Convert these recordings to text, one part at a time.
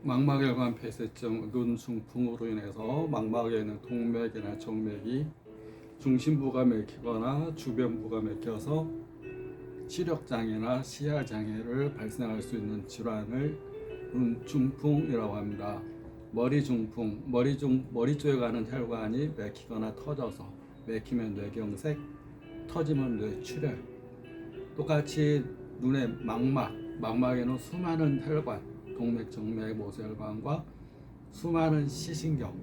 망막혈관 폐쇄증, 눈 중풍으로 인해서 망막에 있는 동맥이나 정맥이 중심부가 막히거나 주변부가 막혀서 시력장애나 시야장애를 발생할 수 있는 질환을 눈 중풍이라고 합니다. 머리 중풍, 머리 쪽에 가는 혈관이 막히거나 터져서 막히면 뇌경색, 터지면 뇌출혈. 똑같이 눈의 망막에는 수많은 혈관, 동맥, 정맥, 모세혈관과 수많은 시신경,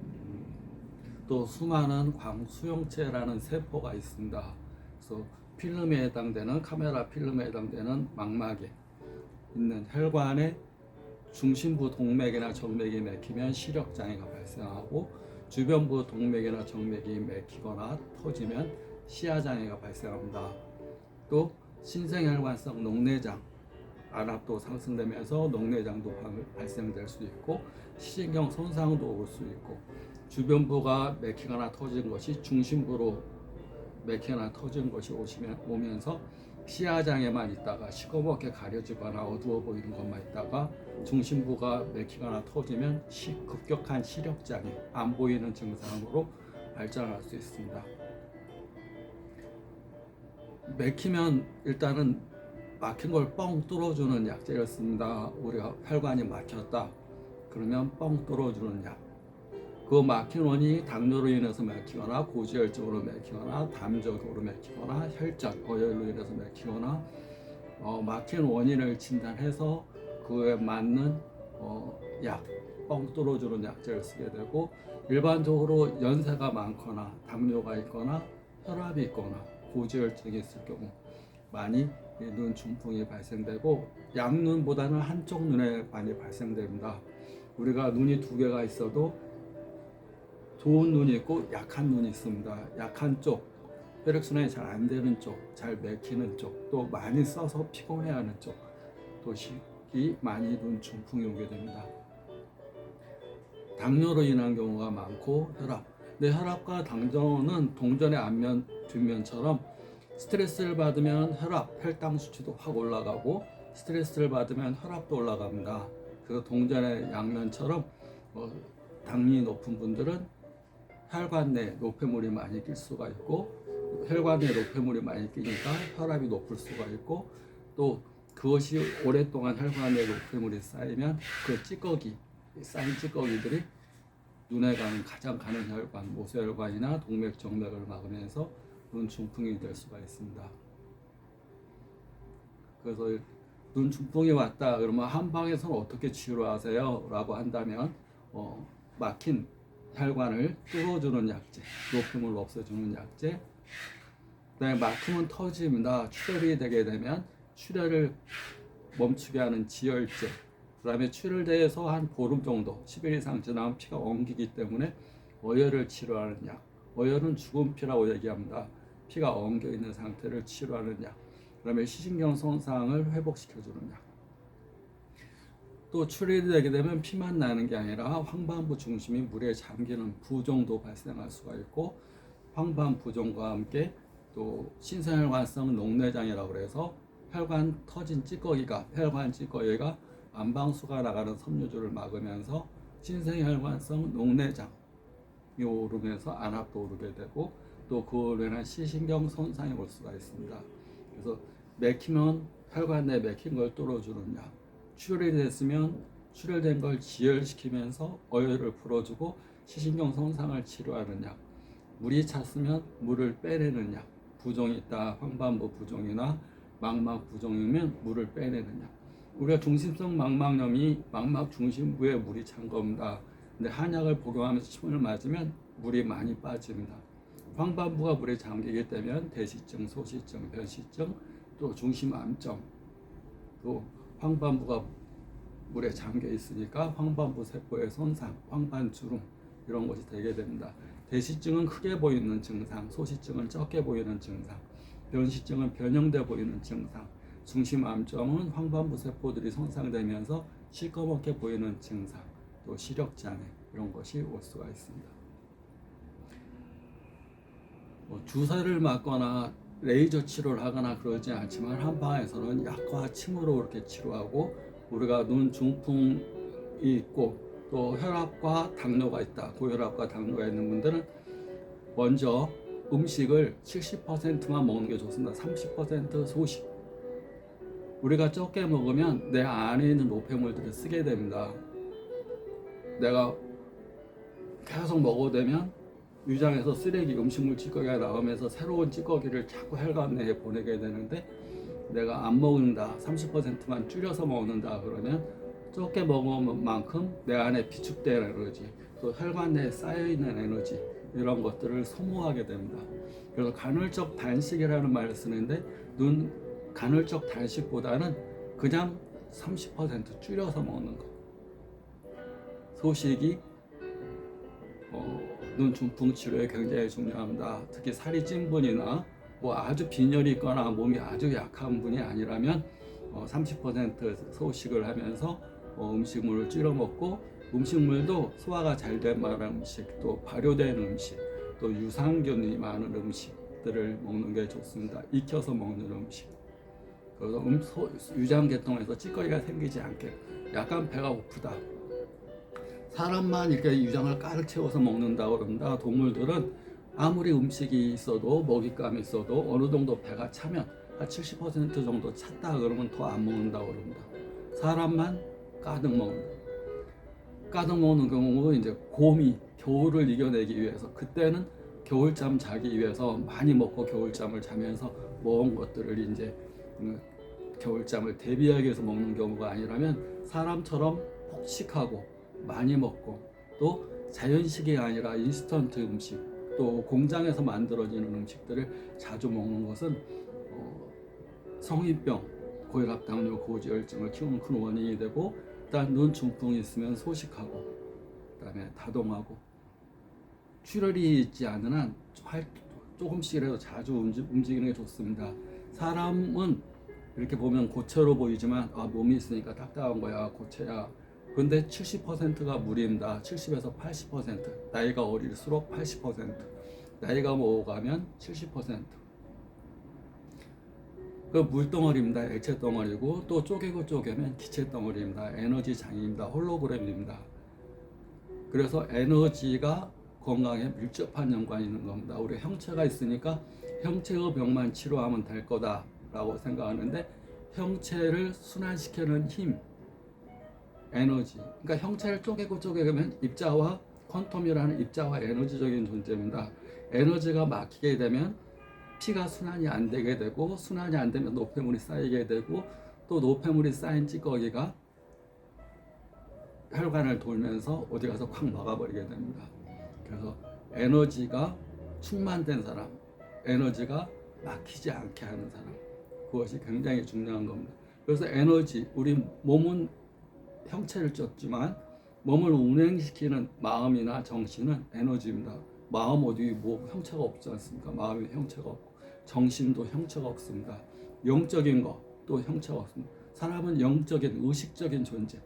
또 수많은 광수용체라는 세포가 있습니다. 그래서 필름에 해당되는 카메라 필름에 해당되는 망막에 있는 혈관의 중심부 동맥이나 정맥이 막히면 시력장애가 발생하고 주변부 동맥이나 정맥이 막히거나 터지면 시야장애가 발생합니다. 또 신생혈관성 녹내장, 안압도 상승되면서 녹내장도 발생될 수 있고 시신경 손상도 올 수 있고 주변부가 막히거나 터진 것이 중심부로 막히거나 터진 것이 오면서 시야장애만 있다가 시커멓게 가려지거나 어두워 보이는 것만 있다가 중심부가 막히거나 터지면 급격한 시력장애, 안 보이는 증상으로 발전할 수 있습니다. 막히면 일단은 막힌 걸 뻥 뚫어주는 약제를 씁니다. 우리가 혈관이 막혔다 그러면 뻥 뚫어주는 약. 그 막힌 원인이 당뇨로 인해서 막히거나 고지혈증으로 막히거나 담적으로 막히거나 혈전, 어혈로 인해서 막히거나 막힌 원인을 진단해서 그에 맞는 약, 뻥 뚫어주는 약제를 쓰게 되고 일반적으로 연세가 많거나 당뇨가 있거나 혈압이 있거나 고지혈증이 있을 경우 많이 눈 중풍이 발생되고 양눈보다는 한쪽 눈에 많이 발생됩니다. 우리가 눈이 두 개가 있어도 좋은 눈이 있고 약한 눈이 있습니다. 약한 쪽, 혈액순환이 잘 안 되는 쪽, 잘 막히는 쪽, 또 많이 써서 피곤해하는 쪽, 도식이 많이 눈 중풍이 오게 됩니다. 당뇨로 인한 경우가 많고 혈압. 근데 혈압과 당뇨는 동전의 앞면, 뒷면처럼 스트레스를 받으면 혈당 수치도 확 올라가고 스트레스를 받으면 혈압도 올라갑니다. 그래서 동전의 양면처럼 당이 높은 분들은 혈관 내 노폐물이 많이 낄 수가 있고 혈관 내 노폐물이 많이 끼니까 혈압이 높을 수가 있고 또 그것이 오랫동안 혈관 내 노폐물이 쌓이면 그 쌓인 찌꺼기들이 눈에 가는 가장 가는 혈관, 모세혈관이나 동맥, 정맥을 막으면서 눈 중풍이 될 수가 있습니다. 그래서 눈 중풍이 왔다 그러면 한방에서는 어떻게 치료하세요? 라고 한다면 막힌 혈관을 뚫어주는 약제, 노폐물 없애주는 약제, 그다음에 막히면 터집니다. 출혈이 되게 되면 출혈을 멈추게 하는 지혈제, 그다음에 출혈돼서 한 보름 정도 10일 이상 지나면 피가 엉기기 때문에 어혈을 치료하는 약, 어혈은 죽은 피라고 얘기합니다. 피가 엉겨 있는 상태를 치료하는 약, 그다음에 시신경 손상을 회복시켜주는 약. 또 출혈이 되게 되면 피만 나는 게 아니라 황반부 중심이 물에 잠기는 부종도 발생할 수가 있고 황반 부종과 함께 또 신생혈관성 녹내장이라고 해서 혈관 터진 혈관 찌꺼기가 안방수가 나가는 섬유줄을 막으면서 신생혈관성 녹내장이 오르면서 안압도 오르게 되고 또 그로 인한 시신경 손상이 올 수가 있습니다. 그래서 막히면 혈관 내 막힌 걸 뚫어주는 약, 출혈이 됐으면 출혈된 걸 지혈시키면서 어혈을 풀어주고 시신경 손상을 치료하는 약, 물이 찼으면 물을 빼내는 약, 부종이 있다, 황반부 부종이나 망막 부종이면 물을 빼내는 약. 우리가 중심성 망막염이 망막 중심부에 물이 찬 겁니다. 근데 한약을 복용하면서 침을 맞으면 물이 많이 빠집니다. 황반부가 물에 잠기게 되면 대시증, 소시증, 변시증, 또 중심암점, 또 황반부가 물에 잠겨 있으니까 황반부 세포의 손상, 황반주름 이런 것이 되게 됩니다. 대시증은 크게 보이는 증상, 소시증은 적게 보이는 증상, 변시증은 변형돼 보이는 증상, 중심암점은 황반부 세포들이 손상되면서 시커멓게 보이는 증상, 또 시력장애 이런 것이 올 수가 있습니다. 주사를 맞거나 레이저 치료를 하거나 그러지 않지만 한방에서는 약과 침으로 이렇게 치료하고 우리가 눈 중풍 있고 또 혈압과 당뇨가 있다. 고혈압과 당뇨가 있는 분들은 먼저 음식을 70%만 먹는 게 좋습니다. 30% 소식. 우리가 적게 먹으면 내 안에 있는 노폐물들을 쓰게 됩니다. 내가 계속 먹어도 되면 위장에서 쓰레기, 음식물 찌꺼기가 나오면서 새로운 찌꺼기를 자꾸 혈관 내에 보내게 되는데, 내가 안 먹는다, 30%만 줄여서 먹는다 그러면 적게 먹은 만큼 내 안에 비축된 에너지, 또 혈관 내에 쌓여있는 에너지, 이런 것들을 소모하게 됩니다. 그래서 간헐적 단식이라는 말을 쓰는데, 간헐적 단식보다는 그냥 30% 줄여서 먹는 거. 소식이 눈 중풍 치료에 굉장히 중요합니다. 특히 살이 찐 분이나 뭐 아주 빈혈이 있거나 몸이 아주 약한 분이 아니라면 30% 소식을 하면서 음식물을 줄여 먹고, 음식물도 소화가 잘 된 음식, 또 발효된 음식, 또 유산균이 많은 음식들을 먹는 게 좋습니다. 익혀서 먹는 음식. 그래서 유장계통에서 찌꺼기가 생기지 않게. 약간 배가 고프다, 사람만 이렇게 유장을 가득 채워서 먹는다 그럽니다. 동물들은 아무리 음식이 있어도, 먹잇감이 있어도 어느 정도 배가 차면 한 70% 정도 찼다 그러면 더 안 먹는다 그럽니다. 사람만 가득 먹는다. 가득 먹는 경우 이제 곰이 겨울을 이겨내기 위해서, 그때는 겨울잠 자기 위해서 많이 먹고 겨울잠을 자면서 먹은 것들을 이제 겨울잠을 대비하기 위해서 먹는 경우가 아니라면, 사람처럼 폭식하고 많이 먹고, 또 자연식이 아니라 인스턴트 음식, 또 공장에서 만들어지는 음식들을 자주 먹는 것은 성인병, 고혈압, 당뇨, 고지혈증을 키우는 큰 원인이 되고, 일단 눈 중풍이 있으면 소식하고, 그다음에 다동하고, 출혈이 있지 않은 한 조금씩이라도 자주 움직이는 게 좋습니다. 사람은 이렇게 보면 고체로 보이지만 몸이 있으니까 딱딱한 거야, 고체야. 근데 70%가 무리입니다. 70에서 80%. 나이가 어릴수록 80%. 나이가 먹어가면 70%. 그 물덩어리입니다. 액체 덩어리고, 또 쪼개고 쪼개면 기체 덩어리입니다. 에너지 장입니다. 홀로그램입니다. 그래서 에너지가 건강에 밀접한 연관이 있는 겁니다. 우리 형체가 있으니까 형체의 병만 치료하면 될 거다라고 생각하는데, 형체를 순환시키는 힘, 에너지. 그러니까 형체를 쪼개고 쪼개면 입자와 퀀텀이라는 입자와 에너지적인 존재입니다. 에너지가 막히게 되면 피가 순환이 안 되게 되고, 순환이 안 되면 노폐물이 쌓이게 되고, 또 노폐물이 쌓인 찌꺼기가 혈관을 돌면서 어디 가서 콱 막아버리게 됩니다. 그래서 에너지가 충만된 사람, 에너지가 막히지 않게 하는 사람, 그것이 굉장히 중요한 겁니다. 그래서 에너지, 우리 몸은 형체를 쪘지만 몸을 운행시키는 마음이나 정신은 에너지입니다. 마음 어디 뭐 형체가 없지 않습니까? 마음이 형체가 없고, 정신도 형체가 없습니다. 영적인 것도 형체가 없습니다. 사람은 영적인, 의식적인 존재.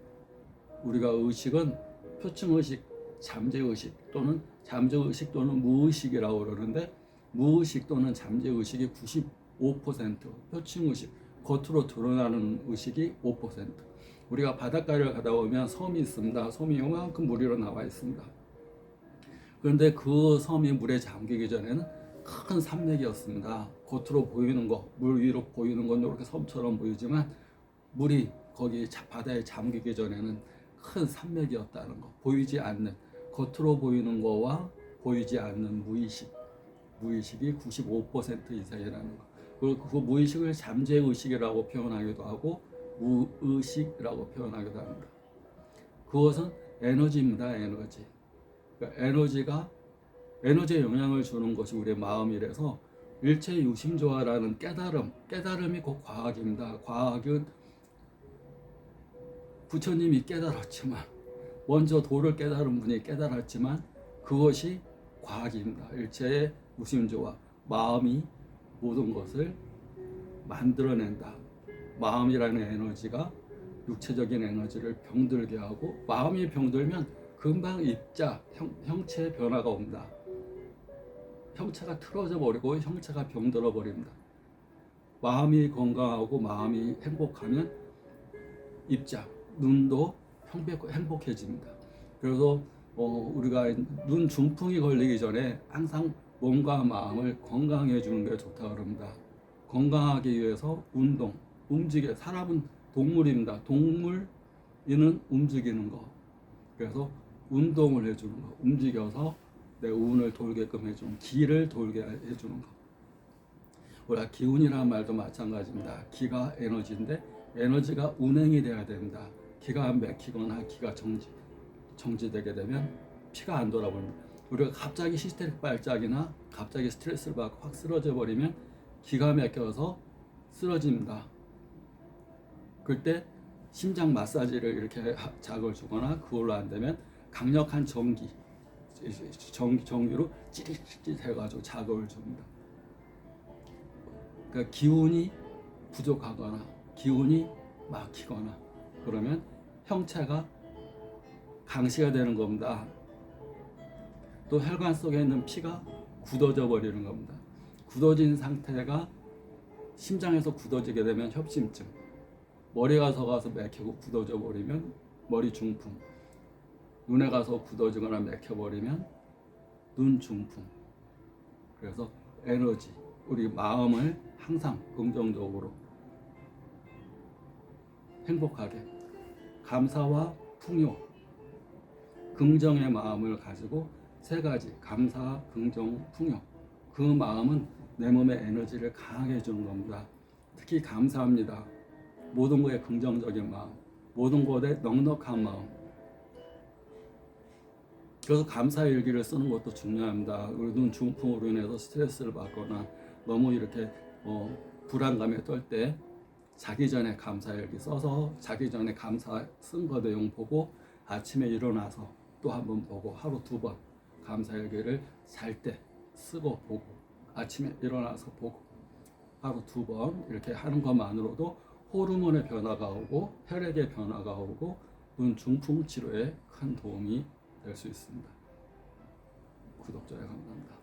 우리가 의식은 표층의식, 잠재의식 또는 잠재의식 또는 무의식이라고 그러는데, 무의식 또는 잠재의식이 95%, 표층의식, 겉으로 드러나는 의식이 5%. 우리가 바닷가를 가다 보면 섬이 있습니다. 섬이 요만큼 물 위로 나와 있습니다. 그런데 그 섬이 물에 잠기기 전에는 큰 산맥이었습니다. 겉으로 보이는 거, 물 위로 보이는 건 이렇게 섬처럼 보이지만, 물이 거기 바다에 잠기기 전에는 큰 산맥이었다는 거. 보이지 않는, 겉으로 보이는 거와 보이지 않는 무의식이 95% 이상이라는 거. 그리고 그 무의식을 잠재의식이라고 표현하기도 하고 무의식이라고 표현하기도 합니다. 그것은 에너지입니다. 에너지. 그러니까 에너지에 영향을 주는 것이 우리의 마음이라서, 일체 유심조화라는 깨달음이 곧 과학입니다. 과학은 부처님이 깨달았지만, 먼저 도를 깨달은 분이 깨달았지만, 그것이 과학입니다. 일체의 유심조화, 마음이 모든 것을 만들어낸다. 마음이라는 에너지가 육체적인 에너지를 병들게 하고, 마음이 병들면 금방 입자, 형체의 변화가 옵니다. 형체가 틀어져 버리고 형체가 병들어 버립니다. 마음이 건강하고 마음이 행복하면 입자, 눈도 행복해집니다. 그래서 우리가 눈 중풍이 걸리기 전에 항상 몸과 마음을 건강해 주는 게 좋다고 합니다. 건강하기 위해서 움직여. 사람은 동물입니다. 동물이는 움직이는 거. 그래서 운동을 해주는 거. 움직여서 내 운을 돌게끔 해주는, 기를 돌게 해주는 거. 우리가 기운이라는 말도 마찬가지입니다. 기가 에너지인데 에너지가 운행이 돼야 됩니다. 기가 막히거나 기가 정지되게 되면 피가 안 돌아버립니다. 우리가 갑자기 히스테릭 발작이나 갑자기 스트레스를 받고 확 쓰러져 버리면 기가 막혀서 쓰러집니다. 그때 심장 마사지를 이렇게 자극을 주거나 그걸로 안 되면 강력한 전기로 찌릿찌릿 해가지고 자극을 줍니다. 그러니까 기운이 부족하거나 기운이 막히거나 그러면 형체가 강시가 되는 겁니다. 또 혈관 속에 있는 피가 굳어져 버리는 겁니다. 굳어진 상태가 심장에서 굳어지게 되면 협심증, 머리 가서 막히고 굳어져 버리면 머리 중풍, 눈에 가서 굳어지거나 막혀 버리면 눈 중풍. 그래서 에너지, 우리 마음을 항상 긍정적으로 행복하게, 감사와 풍요, 긍정의 마음을 가지고 세 가지, 감사, 긍정, 풍요. 그 마음은 내 몸의 에너지를 강하게 해주는 겁니다. 특히 감사합니다. 모든 것에 긍정적인 마음, 모든 것에 넉넉한 마음. 그래서 감사 일기를 쓰는 것도 중요합니다. 우리 눈 중풍으로 인해서 스트레스를 받거나 너무 이렇게 불안감에 떨 때 자기 전에 감사 일기 써서 자기 전에 감사 쓴 거 내용 보고 아침에 일어나서 또 한 번 보고 하루 2번 감사 일기를 잘 때 쓰고 보고 아침에 일어나서 보고 하루 2번 이렇게 하는 것만으로도 호르몬의 변화가 오고 혈액의 변화가 오고 눈 중풍 치료에 큰 도움이 될 수 있습니다. 구독자에 감사합니다.